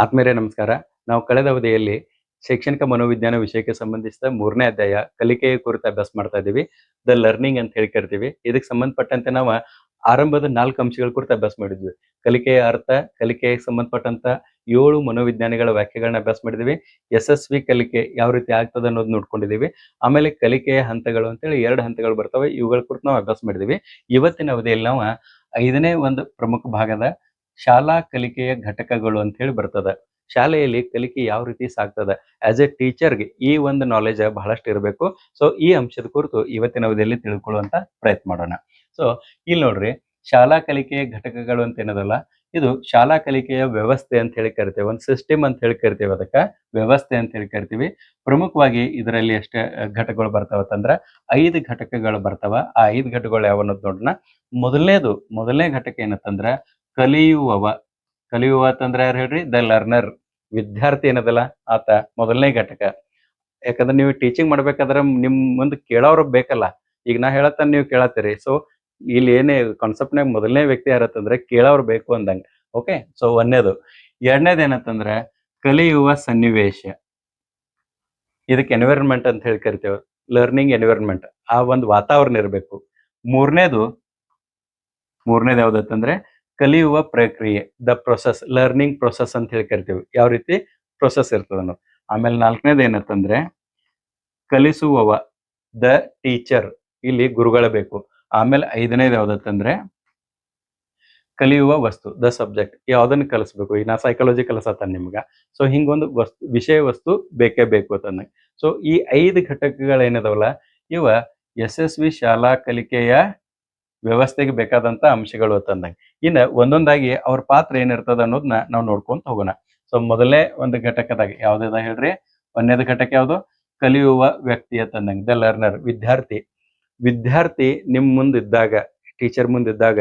ಆತ್ಮೀಯರೇ ನಮಸ್ಕಾರ. ನಾವು ಕಳೆದ ಅವಧಿಯಲ್ಲಿ ಶೈಕ್ಷಣಿಕ ಮನೋವಿಜ್ಞಾನ ವಿಷಯಕ್ಕೆ ಸಂಬಂಧಿಸಿದ 3ನೇ ಅಧ್ಯಾಯ ಕಲಿಕೆಯ ಕುರಿತು ಅಭ್ಯಾಸ ಮಾಡ್ತಾ ಇದ್ದೀವಿ. ದ ಲರ್ನಿಂಗ್ ಅಂತ ಹೇಳಿ ಕರಿತೀವಿ. ಇದಕ್ಕೆ ಸಂಬಂಧಪಟ್ಟಂತೆ ನಾವು ಆರಂಭದ 4 ಅಂಶಗಳ ಕುರಿತು ಅಭ್ಯಾಸ ಮಾಡಿದ್ವಿ. ಕಲಿಕೆಯ ಅರ್ಥ, ಕಲಿಕೆಗೆ ಸಂಬಂಧಪಟ್ಟಂತ 7 ಮನೋವಿಜ್ಞಾನಿಗಳ ವ್ಯಾಖ್ಯೆಗಳನ್ನ ಅಭ್ಯಾಸ ಮಾಡಿದ್ವಿ. ಯಶಸ್ವಿ ಕಲಿಕೆ ಯಾವ ರೀತಿ ಆಗ್ತದೆ ಅನ್ನೋದು ನೋಡ್ಕೊಂಡಿದ್ದೀವಿ. ಆಮೇಲೆ ಕಲಿಕೆಯ ಹಂತಗಳು ಅಂತೇಳಿ 2 ಹಂತಗಳು ಬರ್ತವೆ. ಇವುಗಳ ಕುರಿತು ನಾವು ಅಭ್ಯಾಸ ಮಾಡಿದ್ವಿ. ಇವತ್ತಿನ ಅವಧಿಯಲ್ಲಿ ನಾವು 5ನೇ ಒಂದು ಪ್ರಮುಖ ಭಾಗದ ಶಾಲಾ ಕಲಿಕೆಯ ಘಟಕಗಳು ಅಂತ ಹೇಳಿ ಬರ್ತದೆ. ಶಾಲೆಯಲ್ಲಿ ಕಲಿಕೆ ಯಾವ ರೀತಿ ಸಾಗ್ತದೆ, ಆಸ್ ಎ ಟೀಚರ್ಗೆ ಈ ಒಂದು ನಾಲೆಜ್ ಬಹಳಷ್ಟು ಇರಬೇಕು. ಸೊ ಈ ಅಂಶದ ಕುರಿತು ಇವತ್ತಿನ ಅವಧಿಯಲ್ಲಿ ತಿಳ್ಕೊಳ್ಳುವಂತ ಪ್ರಯತ್ನ ಮಾಡೋಣ. ಸೊ ಇಲ್ಲಿ ನೋಡ್ರಿ, ಶಾಲಾ ಕಲಿಕೆಯ ಘಟಕಗಳು ಅಂತ ಏನದಲ್ಲ, ಇದು ಶಾಲಾ ಕಲಿಕೆಯ ವ್ಯವಸ್ಥೆ ಅಂತ ಹೇಳಿ ಕರಿತೇವೆ. ಒಂದು ಸಿಸ್ಟಮ್ ಅಂತ ಹೇಳಿ ಕರಿತೇವೆ, ಅದಕ್ಕೆ ವ್ಯವಸ್ಥೆ ಅಂತ ಹೇಳಿ ಕರಿತೀವಿ. ಪ್ರಮುಖವಾಗಿ ಇದರಲ್ಲಿ ಎಷ್ಟೇ ಘಟಕಗಳು ಬರ್ತಾವತ್ತಂದ್ರ 5 ಘಟಕಗಳು ಬರ್ತಾವ. ಆ 5 ಘಟಕಗಳು ಯಾವ ಅನ್ನೋದು ನೋಡೋಣ. ಮೊದಲನೇ ಘಟಕ ಏನತ್ತಂದ್ರ ಕಲಿಯುವವ. ಕಲಿಯುವ ಅಂತಂದ್ರೆ ಯಾರು ಹೇಳ್ರಿ? The learner. ವಿದ್ಯಾರ್ಥಿ ಏನದಲ್ಲ ಆತ ಮೊದಲನೇ ಘಟಕ. ಯಾಕಂದ್ರೆ ನೀವು ಟೀಚಿಂಗ್ ಮಾಡ್ಬೇಕಾದ್ರೆ ನಿಮ್ ಮುಂದೆ ಕೇಳೋರು ಬೇಕಲ್ಲ. ಈಗ ನಾ ಹೇಳತ್ತ ನೀವು ಕೇಳತ್ತೀರಿ. ಸೊ ಇಲ್ಲಿ ಏನೇ ಕಾನ್ಸೆಪ್ಟ್ನಾಗ ಮೊದಲನೇ ವ್ಯಕ್ತಿ ಯಾರತ್ತಂದ್ರೆ ಕೇಳೋರು ಬೇಕು ಅಂದಂಗ. ಓಕೆ, ಸೊ ಒಂದೇದು. ಎರಡನೇದು ಏನತ್ತಂದ್ರೆ ಕಲಿಯುವ ಸನ್ನಿವೇಶ. ಇದಕ್ಕೆ ಎನ್ವಿರಾನ್ಮೆಂಟ್ ಅಂತ ಹೇಳಿ ಕರಿತೇವೆ. ಲರ್ನಿಂಗ್ ಎನ್ವಿರಾನ್ಮೆಂಟ್, ಆ ಒಂದು ವಾತಾವರಣ ಇರಬೇಕು. ಮೂರನೇದು ಯಾವ್ದತ್ತಂದ್ರೆ ಕಲಿಯುವ ಪ್ರಕ್ರಿಯೆ, ದ ಪ್ರೊಸೆಸ್, ಲರ್ನಿಂಗ್ ಪ್ರೊಸೆಸ್ ಅಂತ ಹೇಳಿ ಕರಿತೀವಿ. ಯಾವ ರೀತಿ ಪ್ರೊಸೆಸ್ ಇರ್ತದ ಅನ್ನೋದು. ಆಮೇಲೆ 4ನೇದು ಏನತ್ತಂದ್ರೆ ಕಲಿಸುವವ, ದ ಟೀಚರ್, ಇಲ್ಲಿ ಗುರುಗಳ ಬೇಕು. ಆಮೇಲೆ 5ನೇದು ಯಾವ್ದತ್ತಂದ್ರೆ ಕಲಿಯುವ ವಸ್ತು, ದ ಸಬ್ಜೆಕ್ಟ್, ಯಾವ್ದನ್ನ ಕಲಿಸ್ಬೇಕು. ಈಗ ನಾ ಸೈಕಾಲಜಿ ಕಲಿಸತ್ತಾನ ನಿಮ್ಗ. ಸೊ ಹಿಂಗೊಂದು ವಿಷಯ ವಸ್ತು ಬೇಕೇ ಬೇಕು ಅಂತಂದ. ಸೊ ಈ 5 ಘಟಕಗಳೇನದವಲ್ಲ, ಇವ ಯಶಸ್ವಿ ಶಾಲಾ ಕಲಿಕೆಯ ವ್ಯವಸ್ಥೆಗೆ ಬೇಕಾದಂತ ಅಂಶಗಳು ಅಂತಂದಂಗೆ. ಇನ್ನು ಒಂದೊಂದಾಗಿ ಅವ್ರ ಪಾತ್ರ ಏನಿರ್ತದ ಅನ್ನೋದನ್ನ ನಾವು ನೋಡ್ಕೊಂತ ಹೋಗೋಣ. ಸೊ ಮೊದಲನೇ ಒಂದು ಘಟಕದಾಗ ಯಾವ್ದದ ಹೇಳ್ರಿ? ಒಂದನೇದು ಘಟಕ ಯಾವುದು? ಕಲಿಯುವ ವ್ಯಕ್ತಿ ಅಂತಂದಂಗೆ, ದ ಲರ್ನರ್, ವಿದ್ಯಾರ್ಥಿ. ವಿದ್ಯಾರ್ಥಿ ನಿಮ್ ಮುಂದಿದ್ದಾಗ, ಟೀಚರ್ ಮುಂದಿದ್ದಾಗ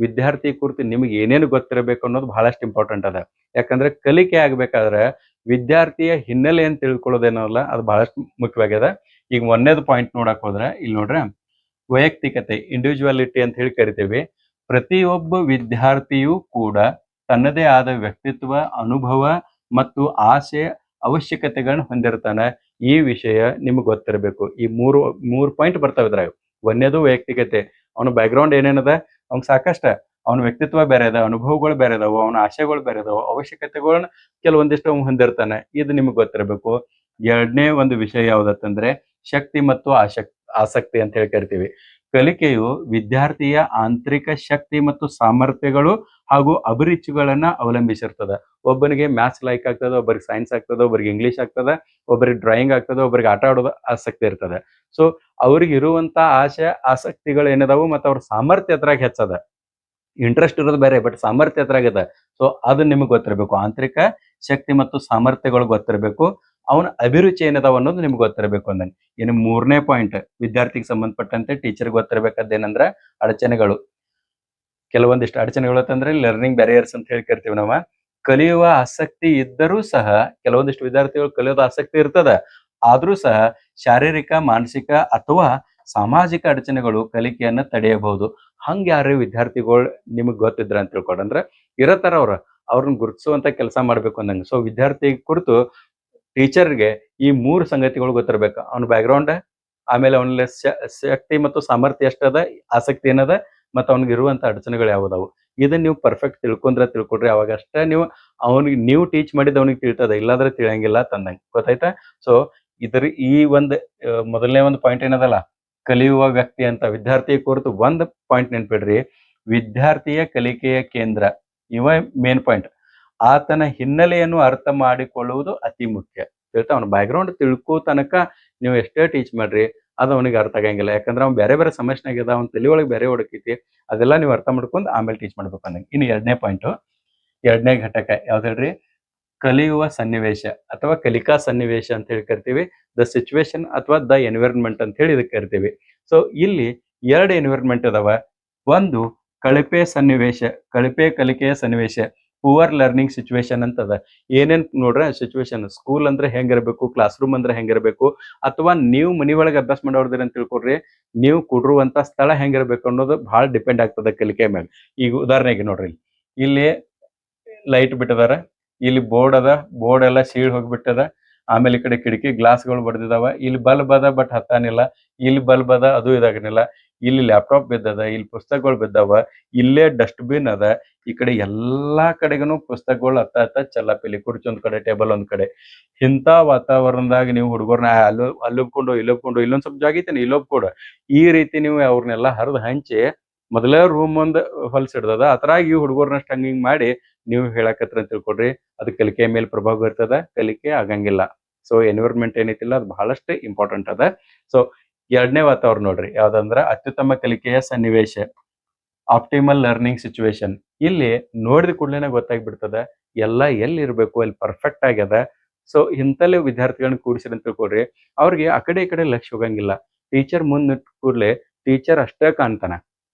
ವಿದ್ಯಾರ್ಥಿ ಕುರಿತು ನಿಮ್ಗೆ ಏನೇನು ಗೊತ್ತಿರಬೇಕು ಅನ್ನೋದು ಬಹಳಷ್ಟು ಇಂಪಾರ್ಟೆಂಟ್ ಅದ. ಯಾಕಂದ್ರೆ ಕಲಿಕೆ ಆಗ್ಬೇಕಾದ್ರೆ ವಿದ್ಯಾರ್ಥಿಯ ಹಿನ್ನೆಲೆಯನ್ನು ತಿಳ್ಕೊಳ್ಳೋದೇನಲ್ಲ, ಅದು ಬಹಳಷ್ಟು ಮುಖ್ಯವಾಗ್ಯದ. ಈಗ ಒಂದನೇದು ಪಾಯಿಂಟ್ ನೋಡಕ್ ಹೋದ್ರೆ ಇಲ್ಲಿ ನೋಡ್ರಿ, ವೈಯಕ್ತಿಕತೆ, ಇಂಡಿವಿಜುವಾಲಿಟಿ ಅಂತ ಹೇಳಿ ಕರಿತೇವೆ. ಪ್ರತಿಯೊಬ್ಬ ವಿದ್ಯಾರ್ಥಿಯೂ ಕೂಡ ತನ್ನದೇ ಆದ ವ್ಯಕ್ತಿತ್ವ, ಅನುಭವ ಮತ್ತು ಆಸೆ, ಅವಶ್ಯಕತೆಗಳನ್ನ ಹೊಂದಿರ್ತಾನೆ. ಈ ವಿಷಯ ನಿಮ್ಗೆ ಗೊತ್ತಿರಬೇಕು. ಈ ಮೂರು ಪಾಯಿಂಟ್ ಬರ್ತಾವ ಇದ್ರಾಗ. ಒಂದೇದು ವೈಯಕ್ತಿಕತೆ, ಅವನ ಬ್ಯಾಕ್ಗ್ರೌಂಡ್ ಏನೇನದ, ಅವ್ನ ಸಾಕಷ್ಟ ಅವನ ವ್ಯಕ್ತಿತ್ವ ಬೇರೆ ಅದ, ಅನುಭವಗಳು ಬೇರೆ ಅದಾವ, ಅವನ ಆಶೆಗಳು ಬೇರೆ ಅದಾವ, ಅವಶ್ಯಕತೆಗಳನ್ನ ಕೆಲವೊಂದಿಷ್ಟು ಅವ್ನು ಹೊಂದಿರ್ತಾನೆ. ಇದು ನಿಮ್ಗೆ ಗೊತ್ತಿರಬೇಕು. ಎರಡನೇ ಒಂದು ವಿಷಯ ಯಾವ್ದತ್ತಂದ್ರೆ ಶಕ್ತಿ ಮತ್ತು ಆಸಕ್ತಿ ಅಂತ ಹೇಳಿ ಕರಿತೀವಿ. ಕಲಿಕೆಯು ವಿದ್ಯಾರ್ಥಿಯ ಆಂತರಿಕ ಶಕ್ತಿ ಮತ್ತು ಸಾಮರ್ಥ್ಯಗಳು ಹಾಗೂ ಅಭಿರುಚಿಗಳನ್ನ ಅವಲಂಬಿಸಿರ್ತದ. ಒಬ್ಬನಿಗೆ ಮ್ಯಾಥ್ಸ್ ಲೈಕ್ ಆಗ್ತದೆ, ಒಬ್ಬರಿಗೆ ಸೈನ್ಸ್ ಆಗ್ತದೆ, ಒಬ್ಬರಿಗೆ ಇಂಗ್ಲಿಷ್ ಆಗ್ತದೆ, ಒಬ್ಬರಿಗೆ ಡ್ರಾಯಿಂಗ್ ಆಗ್ತದೆ, ಒಬ್ಬರಿಗೆ ಆಟ ಆಡೋದು ಆಸಕ್ತಿ ಇರ್ತದೆ. ಸೊ ಅವ್ರಿಗೆ ಇರುವಂತ ಆಸೆ, ಆಸಕ್ತಿಗಳು ಏನದಾವು ಮತ್ತು ಅವ್ರ ಸಾಮರ್ಥ್ಯ ಅದ್ರಾಗ ಹೆಚ್ಚದ. ಇಂಟ್ರೆಸ್ಟ್ ಇರೋದು ಬೇರೆ, ಬಟ್ ಸಾಮರ್ಥ್ಯ ಅದ್ರಾಗದ. ಸೊ ಅದು ನಿಮಗೆ ಗೊತ್ತಿರಬೇಕು. ಆಂತರಿಕ ಶಕ್ತಿ ಮತ್ತು ಸಾಮರ್ಥ್ಯಗಳು ಗೊತ್ತಿರಬೇಕು. ಅವನ ಅಭಿರುಚಿ ಏನದಾವ ಅನ್ನೋದು ನಿಮ್ಗೆ ಗೊತ್ತಿರಬೇಕು ಅಂದಂಗೆ. ಇನ್ನು 3ನೇ ಪಾಯಿಂಟ್, ವಿದ್ಯಾರ್ಥಿಗೆ ಸಂಬಂಧಪಟ್ಟಂತೆ ಟೀಚರ್ ಗೊತ್ತಿರಬೇಕಾದ್ದೇನಂದ್ರೆ ಅಡಚಣೆಗಳು. ಕೆಲವೊಂದಿಷ್ಟು ಅಡಚಣೆಗಳು ಅಂತಂದ್ರೆ ಲರ್ನಿಂಗ್ ಬ್ಯಾರಿಯರ್ಸ್ ಅಂತ ಹೇಳಿ ಕರಿತೀವಿ ನಾವು. ಕಲಿಯುವ ಆಸಕ್ತಿ ಇದ್ದರೂ ಸಹ ಕೆಲವೊಂದಿಷ್ಟು ವಿದ್ಯಾರ್ಥಿಗಳು ಕಲಿಯೋದು ಆಸಕ್ತಿ ಇರ್ತದ, ಆದ್ರೂ ಸಹ ಶಾರೀರಿಕ, ಮಾನಸಿಕ ಅಥವಾ ಸಾಮಾಜಿಕ ಅಡಚಣೆಗಳು ಕಲಿಕೆಯನ್ನ ತಡೆಯಬಹುದು. ಹಂಗ ಯಾರು ವಿದ್ಯಾರ್ಥಿಗಳು ನಿಮಗ್ ಗೊತ್ತಿದ್ರ ಅಂತ ತಿಳ್ಕೊಡ್ರಿ. ಅಂದ್ರೆ ಇರತ್ತಾರ ಅವ್ರನ್ನ ಗುರುತಿಸುವಂತ ಕೆಲಸ ಮಾಡ್ಬೇಕು ಅಂದಂಗೆ. ಸೊ ವಿದ್ಯಾರ್ಥಿ ಕುರಿತು ಟೀಚರ್ಗೆ ಈ 3 ಸಂಗತಿಗಳು ಗೊತ್ತಿರ್ಬೇಕು. ಅವನ ಬ್ಯಾಕ್ಗ್ರೌಂಡ್, ಆಮೇಲೆ ಅವನಲ್ಲಿ ಶಕ್ತಿ ಮತ್ತು ಸಾಮರ್ಥ್ಯ ಎಷ್ಟದ, ಆಸಕ್ತಿ ಏನದ, ಮತ್ತು ಅವ್ನಿಗೆ ಇರುವಂತ ಅಡಚಣೆಗಳು ಯಾವ್ದಾವು. ಇದನ್ನ ನೀವು ಪರ್ಫೆಕ್ಟ್ ತಿಳ್ಕೊಳ್ರಿ. ಅವಾಗ ಅಷ್ಟೇ ನೀವು ಟೀಚ್ ಮಾಡಿದ ಅವ್ನಿಗೆ ತಿಳ್ತದ, ಇಲ್ಲಾಂದ್ರೆ ತಿಳಿಯಂಗಿಲ್ಲ ತಂದಂಗೆ. ಗೊತ್ತಾಯ್ತಾ? ಸೊ ಈ ಒಂದು ಮೊದಲನೇ ಒಂದು ಪಾಯಿಂಟ್ ಏನದಲ್ಲ, ಕಲಿಯುವ ವ್ಯಕ್ತಿ ಅಂತ. ವಿದ್ಯಾರ್ಥಿ ಕುರಿತು ಒಂದು ಪಾಯಿಂಟ್ ನೆನ್ಪಿಡ್ರಿ, ವಿದ್ಯಾರ್ಥಿಯ ಕಲಿಕೆಯ ಕೇಂದ್ರ. ಇವ ಮೇನ್ ಪಾಯಿಂಟ್. ಆತನ ಹಿನ್ನೆಲೆಯನ್ನು ಅರ್ಥ ಮಾಡಿಕೊಳ್ಳುವುದು ಅತಿ ಮುಖ್ಯ. ಹೇಳ್ತಾ ಅವನ ಬ್ಯಾಕ್ಗ್ರೌಂಡ್ ತಿಳ್ಕೋ ತನಕ ನೀವು ಎಷ್ಟೇ ಟೀಚ್ ಮಾಡ್ರಿ, ಅದು ಅವನಿಗೆ ಅರ್ಥ ಆಗಂಗಿಲ್ಲ. ಯಾಕಂದ್ರೆ ಅವ್ನು ಬೇರೆ ಸಮಸ್ಯೆನಾಗ್ಯದ, ಅವ್ನ ತಲೆ ಒಳಗೆ ಬೇರೆ ಹೊಡಕೈತಿ. ಅದೆಲ್ಲ ನೀವು ಅರ್ಥ ಮಾಡ್ಕೊಂಡು ಆಮೇಲೆ ಟೀಚ್ ಮಾಡ್ಬೇಕು ಅಂದಂಗೆ. ಇನ್ನು ಎರಡನೇ ಘಟಕ ಯಾವ್ದು ಹೇಳ್ರಿ? ಕಲಿಯುವ ಸನ್ನಿವೇಶ ಅಥವಾ ಕಲಿಕಾ ಸನ್ನಿವೇಶ ಅಂತ ಹೇಳಿ ಕರಿತೀವಿ. ದ ಸಿಚುವೇಶನ್ ಅಥವಾ ದ ಎನ್ವಿರಾನ್ಮೆಂಟ್ ಅಂತ ಹೇಳಿ ಇದಕ್ಕೆ ಕರಿತೀವಿ. ಸೊ ಇಲ್ಲಿ 2 ಎನ್ವಿರಾನ್ಮೆಂಟ್ ಅದಾವ. ಒಂದು ಕಲಿಕೆಯ ಸನ್ನಿವೇಶ, ಪುವರ್ ಲರ್ನಿಂಗ್ ಸಿಚುವೇಶನ್ ಅಂತದ. ಏನೇನ್ ನೋಡ್ರ ಸಿಚುವೇಶನ್, ಸ್ಕೂಲ್ ಅಂದ್ರೆ ಹೆಂಗಿರ್ಬೇಕು, ಕ್ಲಾಸ್ ರೂಮ್ ಅಂದ್ರೆ ಹೆಂಗಿರ್ಬೇಕು, ಅಥವಾ ನೀವು ಮನಿ ಒಳಗೆ ಅಭ್ಯಾಸ ಮಾಡೋದ್ರಿ ಅಂತ ತಿಳ್ಕೊಡ್ರಿ, ನೀವು ಕೂಡಿರುವಂತ ಸ್ಥಳ ಹೆಂಗಿರ್ಬೇಕು ಅನ್ನೋದು ಬಹಳ ಡಿಪೆಂಡ್ ಆಗ್ತದೆ ಕಲಿಕೆ ಮೇಲೆ. ಈಗ ಉದಾಹರಣೆಗೆ ನೋಡ್ರಿ, ಇಲ್ಲಿ ಲೈಟ್ ಬಿಟ್ಟಿದಾರ, ಇಲ್ಲಿ ಬೋರ್ಡ್ ಅದ, ಬೋರ್ಡ್ ಎಲ್ಲ ಸೀಳ್ ಹೋಗ್ಬಿಟ್ಟದ. ಆಮೇಲೆ ಈ ಕಡೆ ಕಿಟಕಿ ಗ್ಲಾಸ್ಗಳು ಬಡ್ದಿದಾವ. ಇಲ್ಲಿ ಬಲ್ಬ್ ಅದ ಬಟ್ ಹತ್ತಾನಿಲ್ಲ. ಇಲ್ಲಿ ಬಲ್ಬ್ ಅದ, ಅದು ಇದಾಗನಿಲ್ಲ. ಇಲ್ಲಿ ಲ್ಯಾಪ್ಟಾಪ್ ಬಿದ್ದದ, ಇಲ್ಲಿ ಪುಸ್ತಕಗಳು ಬಿದ್ದಾವ, ಇಲ್ಲೇ ಡಸ್ಟ್‌ಬಿನ್ ಅದ. ಈ ಕಡೆ ಎಲ್ಲಾ ಕಡೆಗೂನು ಪುಸ್ತಕಗಳು ಹತ್ತ ಚೆಲ್ಲಾಪಿಲ್ಲಿ, ಕುರ್ಚಿ ಒಂದ್ ಕಡೆ, ಟೇಬಲ್ ಒಂದ್ ಕಡೆ. ಇಂಥ ವಾತಾವರಣದಾಗ ನೀವು ಹುಡುಗರ್ನ ಅಲ್ಲೊಬ್ಕೊಂಡು ಇಲ್ಲೊಬ್ಕೊಂಡು, ಇಲ್ಲೊಂದ್ ಸ್ವಲ್ಪ ಜಾಗ ಐತೇನ್ ಇಲ್ಲೊಬ್ಕೊಡು. ಈ ರೀತಿ ನೀವು ಅವ್ರನ್ನೆಲ್ಲ ಹರಿದು ಹಂಚಿ ಮೊದಲೇ ರೂಮ್ ಒಂದ್ ಹೊಲ್ಸ್ ಹಿಡ್ದದ. ಅದ್ರಾಗ ಈ ಹುಡುಗರ್ನಷ್ಟು ಹಂಗಿಂಗ್ ಮಾಡಿ ನೀವು ಹೇಳಕತ್ರಿ ಅಂತ ತಿಳ್ಕೊಡ್ರಿ. ಅದು ಕಲಿಕೆಯ ಮೇಲೆ ಪ್ರಭಾವ ಬೀರ್ತದ, ಕಲಿಕೆ ಆಗಂಗಿಲ್ಲ. ಸೊ ಎನ್ವಿರಾನ್ಮೆಂಟ್ ಏನೈತಿಲ್ಲ ಅದು ಬಹಳಷ್ಟು ಇಂಪಾರ್ಟೆಂಟ್ ಅದ. ಸೊ ಎರಡನೇ ವಾತಾವರಣ ನೋಡ್ರಿ, ಯಾವ್ದಂದ್ರ ಅತ್ಯುತ್ತಮ ಕಲಿಕೆಯ ಸನ್ನಿವೇಶ, ಆಪ್ಟಿಮಲ್ ಲರ್ನಿಂಗ್ ಸಿಚುವೇಶನ್. ಇಲ್ಲಿ ನೋಡಿದ ಕೂಡಲೇ ಗೊತ್ತಾಗ್ಬಿಡ್ತದ ಎಲ್ಲ ಎಲ್ಲಿ ಇರಬೇಕು, ಅಲ್ಲಿ ಪರ್ಫೆಕ್ಟ್ ಆಗ್ಯದ. ಸೊ ಇಂತಲ್ಲೇ ವಿದ್ಯಾರ್ಥಿಗಳನ್ನ ಕೂಡಿಸಿರಿ ಅಂತ ತಿಳ್ಕೊಡ್ರಿ. ಅವ್ರಿಗೆ ಆ ಕಡೆ ಈ ಕಡೆ ಲಕ್ಷ್ಯ ಹೋಗಂಗಿಲ್ಲ. ಟೀಚರ್ ಮುಂದ್ ನಿಂತ ಕೂಡಲೇ ಟೀಚರ್ ಅಷ್ಟೇ ಕಾಣ್ತಾನ,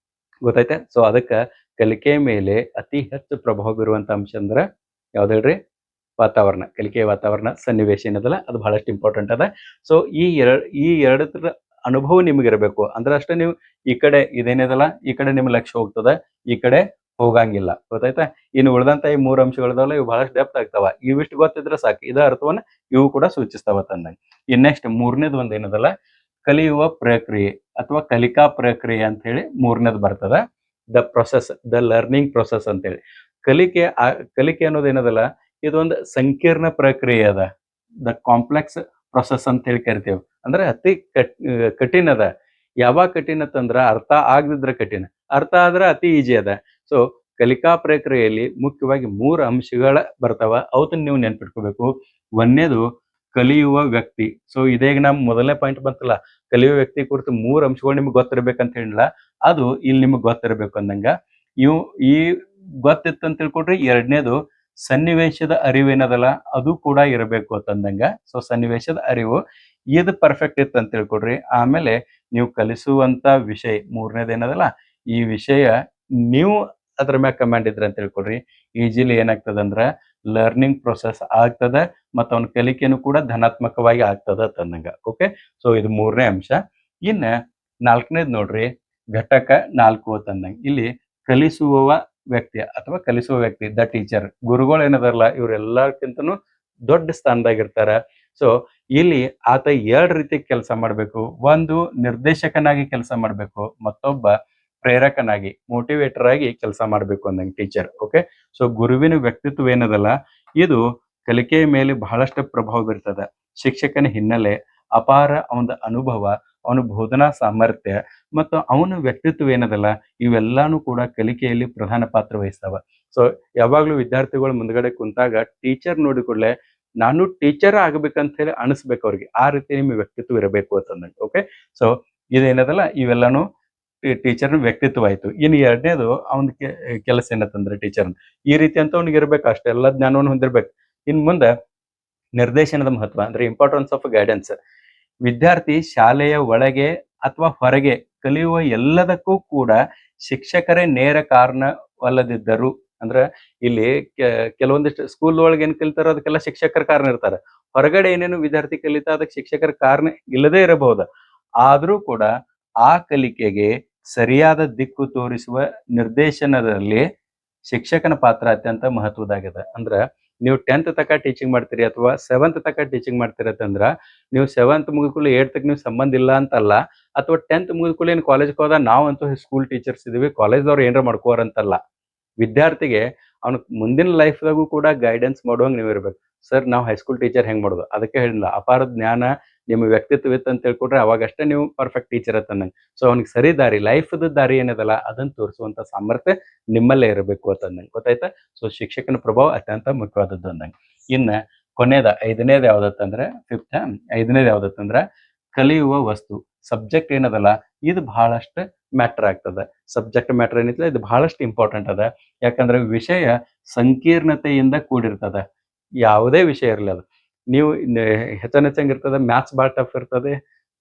ಗೊತ್ತೈತೆ. ಸೊ ಅದಕ್ಕ ಕಲಿಕೆ ಮೇಲೆ ಅತಿ ಹೆಚ್ಚು ಪ್ರಭಾವ ಬೀರುವಂತ ಅಂಶ ಅಂದ್ರ ಯಾವ್ದು ಹೇಳ್ರಿ? ವಾತಾವರಣ. ಕಲಿಕೆಯ ವಾತಾವರಣ, ಸನ್ನಿವೇಶ ಏನದಲ್ಲ ಅದು ಬಹಳಷ್ಟು ಇಂಪಾರ್ಟೆಂಟ್ ಅದ. ಸೊ ಈ ಎರಡರ ಅನುಭವ ನಿಮಗಿರಬೇಕು. ಅಂದ್ರೆ ಅಷ್ಟೇ ನೀವು ಈ ಕಡೆ ಇದೇನಿದಲ್ಲ ಈ ಕಡೆ ನಿಮ್ ಲಕ್ಷ್ಯ ಹೋಗ್ತದ, ಈ ಕಡೆ ಹೋಗಂಗಿಲ್ಲ, ಗೊತ್ತಾಯ್ತಾ. ಇನ್ನು ಉಳಿದಂತ ಈ 3 ಅಂಶಗಳದಾವಲ್ಲ ಇವು ಬಹಳಷ್ಟು ಡೆಪ್ತ್ ಆಗ್ತಾವ. ಇವಿಷ್ಟು ಗೊತ್ತಿದ್ರೆ ಸಾಕು, ಇದ ಅರ್ಥವನ್ನ ಇವು ಕೂಡ ಸೂಚಿಸ್ತಾವ ತಂದಂಗೆ. ಇನ್ ನೆಕ್ಸ್ಟ್ ಮೂರನೇದು ಒಂದ್ ಏನದಲ್ಲ, ಕಲಿಯುವ ಪ್ರಕ್ರಿಯೆ ಅಥವಾ ಕಲಿಕಾ ಪ್ರಕ್ರಿಯೆ ಅಂತ ಹೇಳಿ ಮೂರನೇದು ಬರ್ತದ. The process, the learning process ಅಂತೇಳಿ. ಕಲಿಕೆ ಅನ್ನೋದು ಏನದಲ್ಲ ಇದೊಂದು ಸಂಕೀರ್ಣ ಪ್ರಕ್ರಿಯೆ ಅದ. ದ ಕಾಂಪ್ಲೆಕ್ಸ್ ಪ್ರೊಸೆಸ್ ಅಂತ ಹೇಳಿ ಕರಿತೇವೆ. ಅಂದ್ರೆ ಅತಿ ಕಠಿಣ ಅದ. ಯಾವಾಗ ಕಠಿಣ ಅಂತಂದ್ರ ಅರ್ಥ ಆಗದಿದ್ರೆ ಕಠಿಣ, ಅರ್ಥ ಆದ್ರ ಅತಿ ಈಜಿ ಅದ. ಸೊ ಕಲಿಕಾ ಪ್ರಕ್ರಿಯೆಯಲ್ಲಿ ಮುಖ್ಯವಾಗಿ 3 ಅಂಶಗಳ ಬರ್ತಾವ. ಅವತ್ತನ್ನ ನೀವು ನೆನ್ಪಿಟ್ಕೋಬೇಕು. ಒಂದನೇದು ಕಲಿಯುವ ವ್ಯಕ್ತಿ. ಸೊ ಇದೇಗ ನಮ್ ಮೊದಲನೇ ಪಾಯಿಂಟ್ ಬಂತಲ್ಲ, ಕಲಿಯುವ ವ್ಯಕ್ತಿ ಕುರಿತು 3 ಅಂಶಗಳು ನಿಮ್ಗೆ ಗೊತ್ತಿರ್ಬೇಕಂತ ಹೇಳಿಲ್ಲ, ಅದು ಇಲ್ಲಿ ನಿಮ್ಗೆ ಗೊತ್ತಿರ್ಬೇಕು ಅಂದಂಗ. ಇವು ಈ ಗೊತ್ತಿತ್ತು ಅಂತ ತಿಳ್ಕೊಡ್ರಿ. ಎರಡನೇದು ಸನ್ನಿವೇಶದ ಅರಿವು ಏನದಲ್ಲ ಅದು ಕೂಡ ಇರಬೇಕು ಅಂತಂದಂಗ. ಸೊ ಸನ್ನಿವೇಶದ ಅರಿವು ಇದು ಪರ್ಫೆಕ್ಟ್ ಇತ್ತು ಅಂತ ತಿಳ್ಕೊಡ್ರಿ. ಆಮೇಲೆ ನೀವು ಕಲಿಸುವಂತ ವಿಷಯ ಮೂರನೇದು ಏನದಲ್ಲ, ಈ ವಿಷಯ ನೀವು ಅದ್ರ ಮ್ಯಾಗ ಕಮಾಂಡ್ ಇದ್ರೆ ಅಂತ ತಿಳ್ಕೊಡ್ರಿ. ಈಜಿಲಿ ಏನಾಗ್ತದಂದ್ರ ಲರ್ನಿಂಗ್ ಪ್ರೊಸೆಸ್ ಆಗ್ತದ ಮತ್ತು ಅವನ ಕಲಿಕೆನೂ ಕೂಡ ಧನಾತ್ಮಕವಾಗಿ ಆಗ್ತದ ಅಂತಂದಂಗ. ಓಕೆ, ಸೊ ಇದು ಮೂರನೇ ಅಂಶ. ಇನ್ನ ನಾಲ್ಕನೇದು ನೋಡ್ರಿ, ಘಟಕ 4 ಅಂತಂದಂಗ. ಇಲ್ಲಿ ಕಲಿಸುವ ವ್ಯಕ್ತಿ ಅಥವಾ ಕಲಿಸುವ ವ್ಯಕ್ತಿ ದ ಟೀಚರ್. ಗುರುಗಳು ಏನದಾರಲ್ಲ ಇವರೆಲ್ಲಕ್ಕಿಂತನೂ ದೊಡ್ಡ ಸ್ಥಾನದಾಗಿರ್ತಾರ. ಸೊ ಇಲ್ಲಿ ಆತ 2 ರೀತಿ ಕೆಲಸ ಮಾಡ್ಬೇಕು. ಒಂದು ನಿರ್ದೇಶಕನಾಗಿ ಕೆಲಸ ಮಾಡ್ಬೇಕು, ಮತ್ತೊಬ್ಬ ಪ್ರೇರಕನಾಗಿ ಮೋಟಿವೇಟರ್ ಆಗಿ ಕೆಲಸ ಮಾಡ್ಬೇಕು ಅಂದಂಗೆ ಟೀಚರ್. ಓಕೆ, ಸೊ ಗುರುವಿನ ವ್ಯಕ್ತಿತ್ವ ಏನದಲ್ಲ ಇದು ಕಲಿಕೆಯ ಮೇಲೆ ಬಹಳಷ್ಟು ಪ್ರಭಾವ ಬೀರ್ತದ. ಶಿಕ್ಷಕನ ಹಿನ್ನೆಲೆ, ಅಪಾರ ಅವನ ಅನುಭವ, ಅವನ ಬೋಧನಾ ಸಾಮರ್ಥ್ಯ ಮತ್ತು ಅವನ ವ್ಯಕ್ತಿತ್ವ ಏನದಲ್ಲ ಇವೆಲ್ಲಾನು ಕೂಡ ಕಲಿಕೆಯಲ್ಲಿ ಪ್ರಧಾನ ಪಾತ್ರ ವಹಿಸ್ತಾವ. ಸೊ ಯಾವಾಗ್ಲೂ ವಿದ್ಯಾರ್ಥಿಗಳು ಮುಂದ್ಗಡೆ ಕುಂತಾಗ ಟೀಚರ್ ನೋಡಿಕೊಳ್ಳೆ ನಾನು ಟೀಚರ್ ಆಗ್ಬೇಕಂತ ಹೇಳಿ ಅನಿಸ್ಬೇಕು ಅವ್ರಿಗೆ. ಆ ರೀತಿ ನಿಮ್ಮ ವ್ಯಕ್ತಿತ್ವ ಇರಬೇಕು ಅಂತಂದಂಗೆ. ಓಕೆ, ಸೊ ಇದೇನದಲ್ಲ ಇವೆಲ್ಲಾನು ಟೀಚರ್ನ ವ್ಯಕ್ತಿತ್ವ ಆಯ್ತು. ಇನ್ನು ಎರಡನೇದು ಅವನ ಕೆಲಸ ಏನತ್ತಂದ್ರೆ ಟೀಚರ್ ಈ ರೀತಿ ಅಂತ ಅವ್ನಿಗೆ ಇರ್ಬೇಕು, ಅಷ್ಟೆಲ್ಲ ಜ್ಞಾನವನ್ನು ಹೊಂದಿರ್ಬೇಕು. ಇನ್ ಮುಂದೆ ನಿರ್ದೇಶನದ ಮಹತ್ವ ಅಂದ್ರೆ ಇಂಪಾರ್ಟೆನ್ಸ್ ಆಫ್ ಗೈಡೆನ್ಸ್. ವಿದ್ಯಾರ್ಥಿ ಶಾಲೆಯ ಒಳಗೆ ಅಥವಾ ಹೊರಗೆ ಕಲಿಯುವ ಎಲ್ಲದಕ್ಕೂ ಕೂಡ ಶಿಕ್ಷಕರೇ ನೇರ ಕಾರಣವಲ್ಲದಿದ್ದರು. ಅಂದ್ರೆ ಇಲ್ಲಿ ಕೆಲವೊಂದಿಷ್ಟು ಸ್ಕೂಲ್ ಒಳಗೆ ಏನ್ ಕಲಿತಾರೋ ಅದಕ್ಕೆಲ್ಲ ಶಿಕ್ಷಕರ ಕಾರಣ ಇರ್ತಾರೆ. ಹೊರಗಡೆ ಏನೇನು ವಿದ್ಯಾರ್ಥಿ ಕಲಿತಾ ಅದಕ್ಕೆ ಶಿಕ್ಷಕರ ಕಾರಣ ಇಲ್ಲದೇ ಇರಬಹುದು. ಆದ್ರೂ ಕೂಡ ಆ ಕಲಿಕೆಗೆ ಸರಿಯಾದ ದಿಕ್ಕು ತೋರಿಸುವ ನಿರ್ದೇಶನದಲ್ಲಿ ಶಿಕ್ಷಕನ ಪಾತ್ರ ಅತ್ಯಂತ ಮಹತ್ವದಾಗಿದೆ. ಅಂದ್ರ ನೀವು 10th ತನಕ ಟೀಚಿಂಗ್ ಮಾಡ್ತೀರಿ ಅಥವಾ 7th ತನಕ ಟೀಚಿಂಗ್ ಮಾಡ್ತೀರಿ ಅಂತಂದ್ರ ನೀವು 7th ಮುಗಿದ್ಕೂಡ್ಲೆ 8th ನೀವು ಸಂಬಂಧ ಇಲ್ಲ ಅಂತಲ್ಲ, ಅಥವಾ 10th ಮುಗಿದ್ಕೂಡ್ಲೆ ಏನು ಕಾಲೇಜ್ಗೆ ಹೋದ ನಾವಂತೂ ಸ್ಕೂಲ್ ಟೀಚರ್ಸ್ ಇದೀವಿ, ಕಾಲೇಜ್ದವ್ರು ಏನಾರ ಮಾಡ್ಕೋರ ಅಂತಲ್ಲ. ವಿದ್ಯಾರ್ಥಿಗೆ ಅವ್ನ ಮುಂದಿನ ಲೈಫ್ದಾಗೂ ಕೂಡ ಗೈಡೆನ್ಸ್ ಮಾಡುವಂಗೆ ನೀವು ಇರ್ಬೇಕು. ಸರ್ ನಾವು ಹೈಸ್ಕೂಲ್ ಟೀಚರ್ ಹೆಂಗ್ ಮಾಡೋದು, ಅದಕ್ಕೆ ಹೇಳಿಲ್ಲ ಅಪಾರ ಜ್ಞಾನ ನಿಮ್ಮ ವ್ಯಕ್ತಿತ್ವ ಇತ್ತು ಅಂತ ತಿಳ್ಕೊಟ್ರೆ ಅವಾಗಷ್ಟೇ ನೀವು ಪರ್ಫೆಕ್ಟ್ ಟೀಚರ್ ಅಂತಂದಂಗೆ. ಸೊ ಅವ್ನಿಗೆ ಸರಿ ದಾರಿ, ಲೈಫ್ದ ದಾರಿ ಏನದಲ್ಲ ಅದನ್ನ ತೋರಿಸುವಂತ ಸಾಮರ್ಥ್ಯ ನಿಮ್ಮಲ್ಲೇ ಇರಬೇಕು ಅಂತಂದಂಗೆ. ಗೊತ್ತಾಯ್ತಾ. ಸೊ ಶಿಕ್ಷಕನ ಪ್ರಭಾವ ಅತ್ಯಂತ ಮುಖ್ಯವಾದದ್ದು ಅಂದಂಗೆ. ಇನ್ನ ಕೊನೆಯದ ಐದನೇದು ಯಾವ್ದತ್ತಂದ್ರೆ ಐದನೇದು ಯಾವ್ದತ್ತಂದ್ರ ಕಲಿಯುವ ವಸ್ತು. ಸಬ್ಜೆಕ್ಟ್ ಏನದಲ್ಲ ಇದು ಬಹಳಷ್ಟು ಮ್ಯಾಟರ್ ಆಗ್ತದೆ. ಸಬ್ಜೆಕ್ಟ್ ಮ್ಯಾಟರ್ ಏನಿಲ್ಲ ಇದು ಬಹಳಷ್ಟು ಇಂಪಾರ್ಟೆಂಟ್ ಅದ. ಯಾಕಂದ್ರೆ ವಿಷಯ ಸಂಕೀರ್ಣತೆಯಿಂದ ಕೂಡಿರ್ತದೆ. ಯಾವುದೇ ವಿಷಯ ಇರಲಿ ಅದು ನೀವು ಹೆಚ್ಚಂಗಿರ್ತದೆ. ಮ್ಯಾಥ್ಸ್ ಭಾಳ ಟಫ್ ಇರ್ತದೆ,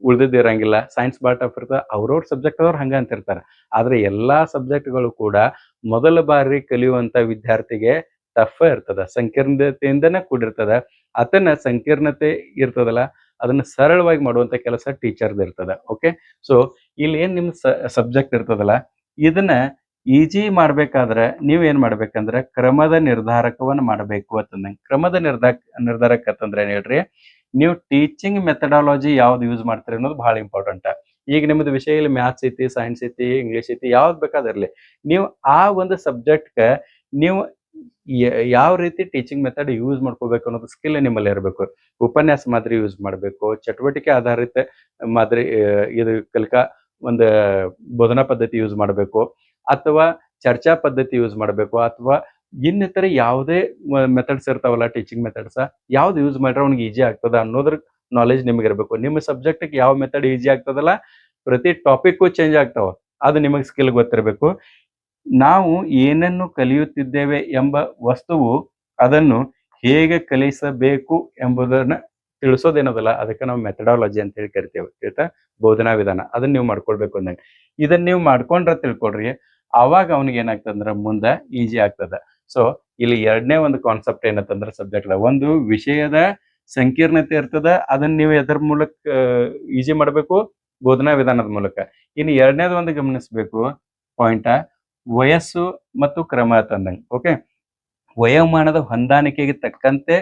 ಉಳ್ದಿದ್ದು ಇರಂಗಿಲ್ಲ. ಸೈನ್ಸ್ ಭಾಳ ಟಫ್ ಇರ್ತದೆ, ಅವ್ರವ್ರ ಸಬ್ಜೆಕ್ಟ್ ಅವ್ರು ಹಂಗ ಅಂತಿರ್ತಾರೆ. ಆದ್ರೆ ಎಲ್ಲಾ ಸಬ್ಜೆಕ್ಟ್ಗಳು ಕೂಡ ಮೊದಲ ಬಾರಿ ಕಲಿಯುವಂತ ವಿದ್ಯಾರ್ಥಿಗೆ ಟಫ್ ಇರ್ತದ, ಸಂಕೀರ್ಣತೆಯಿಂದನೇ ಕೂಡಿರ್ತದ. ಅದನ್ನ ಸಂಕೀರ್ಣತೆ ಇರ್ತದಲ್ಲ ಅದನ್ನ ಸರಳವಾಗಿ ಮಾಡುವಂತ ಕೆಲಸ ಟೀಚರ್ದು ಇರ್ತದ. ಓಕೆ, ಸೊ ಇಲ್ಲಿ ಏನ್ ನಿಮ್ ಸಬ್ಜೆಕ್ಟ್ ಇರ್ತದಲ್ಲ ಇದನ್ನ ಈಜಿ ಮಾಡ್ಬೇಕಾದ್ರೆ ನೀವ್ ಏನ್ ಮಾಡ್ಬೇಕಂದ್ರೆ ಕ್ರಮದ ನಿರ್ಧಾರಕವನ್ನ ಮಾಡಬೇಕು ಅಂತಂದಂಗೆ. ಕ್ರಮದ ನಿರ್ಧಾರಕ ಅಂತಂದ್ರೆ ಏನ್ ಹೇಳ್ರಿ, ನೀವು ಟೀಚಿಂಗ್ ಮೆಥಡಾಲಜಿ ಯಾವ್ದು ಯೂಸ್ ಮಾಡ್ತೀರಿ ಅನ್ನೋದು ಬಹಳ ಇಂಪಾರ್ಟೆಂಟ್. ಈಗ ನಿಮ್ದು ವಿಷಯ ಮ್ಯಾಥ್ಸ್ ಐತಿ, ಸೈನ್ಸ್ ಐತಿ, ಇಂಗ್ಲಿಷ್ ಐತಿ, ಯಾವ್ದು ಬೇಕಾದಿರ್ಲಿ, ನೀವು ಆ ಒಂದು ಸಬ್ಜೆಕ್ಟ್ಗೆ ನೀವು ಯಾವ ರೀತಿ ಟೀಚಿಂಗ್ ಮೆಥಡ್ ಯೂಸ್ ಮಾಡ್ಕೋಬೇಕು ಅನ್ನೋದು ಸ್ಕಿಲ್ ನಿಮ್ಮಲ್ಲಿ ಇರಬೇಕು. ಉಪನ್ಯಾಸ ಮಾದರಿ ಯೂಸ್ ಮಾಡಬೇಕು, ಚಟುವಟಿಕೆ ಆಧಾರಿತ ಮಾದರಿ ಇದು ಕಲಿಕಾ ಒಂದು ಬೋಧನಾ ಪದ್ಧತಿ ಯೂಸ್ ಮಾಡಬೇಕು, ಅಥವಾ ಚರ್ಚಾ ಪದ್ಧತಿ ಯೂಸ್ ಮಾಡಬೇಕು, ಅಥವಾ ಇನ್ನಿತರ ಯಾವುದೇ ಮೆಥಡ್ಸ್ ಇರ್ತಾವಲ್ಲ ಟೀಚಿಂಗ್ ಮೆಥಡ್ಸ್, ಯಾವ್ದು ಯೂಸ್ ಮಾಡ್ರೆ ಅವ್ನಿಗೆ ಈಜಿ ಆಗ್ತದ ಅನ್ನೋದ್ರ ನಾಲೆಜ್ ನಿಮ್ಗೆ ಇರಬೇಕು. ನಿಮ್ಮ ಸಬ್ಜೆಕ್ಟ್ಗೆ ಯಾವ ಮೆಥಡ್ ಈಜಿ ಆಗ್ತದಲ್ಲ, ಪ್ರತಿ ಟಾಪಿಕ್ಕು ಚೇಂಜ್ ಆಗ್ತಾವ, ಅದು ನಿಮಗೆ ಸ್ಕಿಲ್ ಗೊತ್ತಿರಬೇಕು. ನಾವು ಏನನ್ನು ಕಲಿಯುತ್ತಿದ್ದೇವೆ ಎಂಬ ವಸ್ತುವು ಅದನ್ನು ಹೇಗೆ ಕಲಿಸಬೇಕು ಎಂಬುದನ್ನ ತಿಳಿಸೋದೇನದಲ್ಲ, ಅದಕ್ಕೆ ನಾವು ಮೆಥಡಾಲಜಿ ಅಂತ ಹೇಳಿ ಕರಿತೇವೆ. ಆಯ್ತಾ? ಬೋಧನಾ ವಿಧಾನ ಅದನ್ನ ನೀವು ಮಾಡ್ಕೊಳ್ಬೇಕು ಅಂದಂಗೆ. ಇದನ್ನ ನೀವು ಮಾಡ್ಕೊಂಡ್ರೆ ತಿಳ್ಕೊಳ್ರಿ, ಅವಾಗ ಅವ್ನಿಗೆ ಏನಾಗ್ತದಂದ್ರೆ ಮುಂದೆ ಈಜಿ ಆಗ್ತದ. ಸೊ ಇಲ್ಲಿ ಎರಡನೇ ಒಂದು ಕಾನ್ಸೆಪ್ಟ್ ಏನಂತಂದ್ರೆ ಸಬ್ಜೆಕ್ಟ್ ಒಂದು ವಿಷಯದ ಸಂಕೀರ್ಣತೆ ಇರ್ತದ, ಅದನ್ನ ನೀವು ಎದರ ಮೂಲಕ ಈಜಿ ಮಾಡಬೇಕು, ಬೋಧನಾ ವಿಧಾನದ ಮೂಲಕ. ಇನ್ನು ಎರಡನೇದು ಒಂದು ಗಮನಿಸಬೇಕು ಪಾಯಿಂಟ್, ವಯಸ್ಸು ಮತ್ತು ಕ್ರಮ ಅಂತಂದಂಗೆ. ಓಕೆ, ವಯೋಮಾನದ ಹೊಂದಾಣಿಕೆಗೆ ತಕ್ಕಂತೆ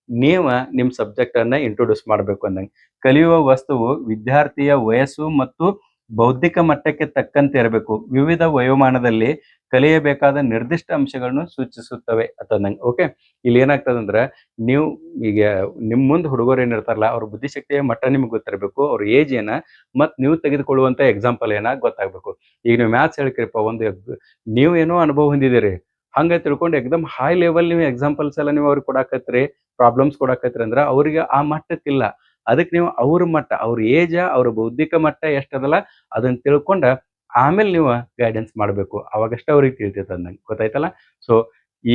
ನೀವು ನಿಮ್ಮ ಸಬ್ಜೆಕ್ಟ್ ಅನ್ನ ಇಂಟ್ರೊಡ್ಯೂಸ್ ಮಾಡಬೇಕು ಅಂದಂಗೆ. ಕಲಿಯುವ ವಸ್ತುವು ವಿದ್ಯಾರ್ಥಿಯ ವಯಸ್ಸು ಮತ್ತು ಬೌದ್ಧಿಕ ಮಟ್ಟಕ್ಕೆ ತಕ್ಕಂತೆ ಇರಬೇಕು. ವಿವಿಧ ವಯೋಮಾನದಲ್ಲಿ ಕಲಿಯಬೇಕಾದ ನಿರ್ದಿಷ್ಟ ಅಂಶಗಳನ್ನು ಸೂಚಿಸುತ್ತವೆ ಅಂತಂದಂಗೆ. ಓಕೆ, ಇಲ್ಲಿ ಏನಾಗ್ತದಂದ್ರೆ ನೀವು ಈಗ ನಿಮ್ ಮುಂದೆ ಹುಡುಗರು ಏನಿರ್ತಾರಲ್ಲ, ಅವ್ರ ಬುದ್ಧಿಶಕ್ತಿಯ ಮಟ್ಟ ನಿಮ್ಗೆ ಗೊತ್ತಿರಬೇಕು, ಅವ್ರ ಏಜ್ ಏನ, ಮತ್ತು ನೀವು ತೆಗೆದುಕೊಳ್ಳುವಂತ ಎಕ್ಸಾಂಪಲ್ ಏನ ಗೊತ್ತಾಗ್ಬೇಕು. ಈಗ ನೀವು ಮ್ಯಾಥ್ಸ್ ಹೇಳ್ಕರಿಪ್ಪ, ನೀವು ಏನೋ ಅನುಭವ ಹೊಂದಿದ್ದೀರಿ, ಹಂಗೆ ತಿಳ್ಕೊಂಡು ಎಕ್ದಮ್ ಹೈ ಲೆವೆಲ್ ನೀವು ಎಕ್ಸಾಂಪಲ್ಸ್ ಎಲ್ಲ ನೀವು ಅವ್ರಿಗೆ ಕೊಡಾಕತ್ರಿ, ಪ್ರಾಬ್ಲಮ್ಸ್ ಕೊಡಾಕತ್ರಿ ಅಂದ್ರೆ ಅವ್ರಿಗೆ ಆ ಮಟ್ಟಕ್ಕಿಲ್ಲ. ಅದಕ್ಕೆ ನೀವು ಅವ್ರ ಮಟ್ಟ, ಅವ್ರ ಏಜ್, ಅವ್ರ ಬೌದ್ಧಿಕ ಮಟ್ಟ ಎಷ್ಟದಲ್ಲ ಅದನ್ನ ತಿಳ್ಕೊಂಡ ಆಮೇಲೆ ನೀವು ಗೈಡೆನ್ಸ್ ಮಾಡಬೇಕು. ಅವಾಗಷ್ಟೇ ಅವ್ರಿಗೆ ತಿಳಿತೈತೆ ಅಂದಂಗೆ. ಗೊತ್ತಾಯ್ತಲ್ಲ? ಸೊ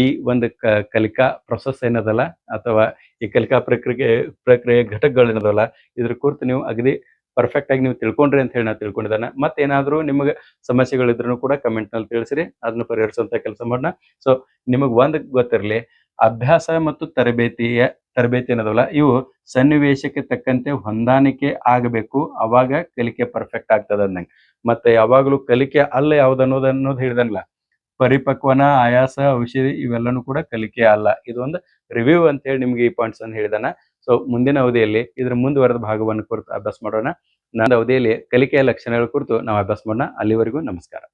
ಈ ಒಂದು ಕಲಿಕಾ ಪ್ರೊಸೆಸ್ ಏನದಲ್ಲ, ಅಥವಾ ಈ ಕಲಿಕಾ ಪ್ರಕ್ರಿಯೆ ಘಟಕಗಳೇನದಲ್ಲ, ಇದ್ರ ಕುರಿತು ನೀವು ಅಗದಿ ಪರ್ಫೆಕ್ಟ್ ಆಗಿ ನೀವು ತಿಳ್ಕೊಂಡ್ರಿ ಅಂತ ಹೇಳಿ ನಾನು ತಿಳ್ಕೊಂಡಿದ್ದಾನೆ. ಮತ್ತೇನಾದ್ರೂ ನಿಮಗೆ ಸಮಸ್ಯೆಗಳಿದ್ರು ಕೂಡ ಕಮೆಂಟ್ ನಲ್ಲಿ ತಿಳಿಸ್ರಿ, ಅದನ್ನು ಪರಿಹರಿಸುವಂತ ಕೆಲಸ ಮಾಡೋಣ. ಸೊ ನಿಮಗೆ ಒಂದು ಗೊತ್ತಿರಲಿ, ಅಭ್ಯಾಸ ಮತ್ತು ತರಬೇತಿ ಏನದಲ್ಲ, ಇವು ಸನ್ನಿವೇಶಕ್ಕೆ ತಕ್ಕಂತೆ ಹೊಂದಾಣಿಕೆ ಆಗಬೇಕು, ಅವಾಗ ಕಲಿಕೆ ಪರ್ಫೆಕ್ಟ್ ಆಗ್ತದ ಅಂದಂಗೆ. ಮತ್ತೆ ಯಾವಾಗಲೂ ಕಲಿಕೆ ಅಲ್ಲ ಯಾವ್ದು ಅನ್ನೋದು ಹೇಳಿದನಲ್ಲ, ಪರಿಪಕ್ವನ, ಆಯಾಸ, ಔಷಧಿ ಇವೆಲ್ಲನೂ ಕೂಡ ಕಲಿಕೆ ಅಲ್ಲ. ಇದೊಂದು ರಿವ್ಯೂ ಅಂತ ಹೇಳಿ ನಿಮ್ಗೆ ಈ ಪಾಯಿಂಟ್ಸ್ ಅನ್ನು ಹೇಳಿದಾನ. ಸೊ ಮುಂದಿನ ಅವಧಿಯಲ್ಲಿ ಇದ್ರ ಮುಂದುವರೆದ ಭಾಗವನ್ನು ಕುರಿತು ಅಭ್ಯಾಸ ಮಾಡೋಣ. ನನ್ನ ಅವಧಿಯಲ್ಲಿ ಕಲಿಕೆಯ ಲಕ್ಷಣಗಳ ಕುರಿತು ನಾವು ಅಭ್ಯಾಸ ಮಾಡೋಣ. ಅಲ್ಲಿವರೆಗೂ ನಮಸ್ಕಾರ.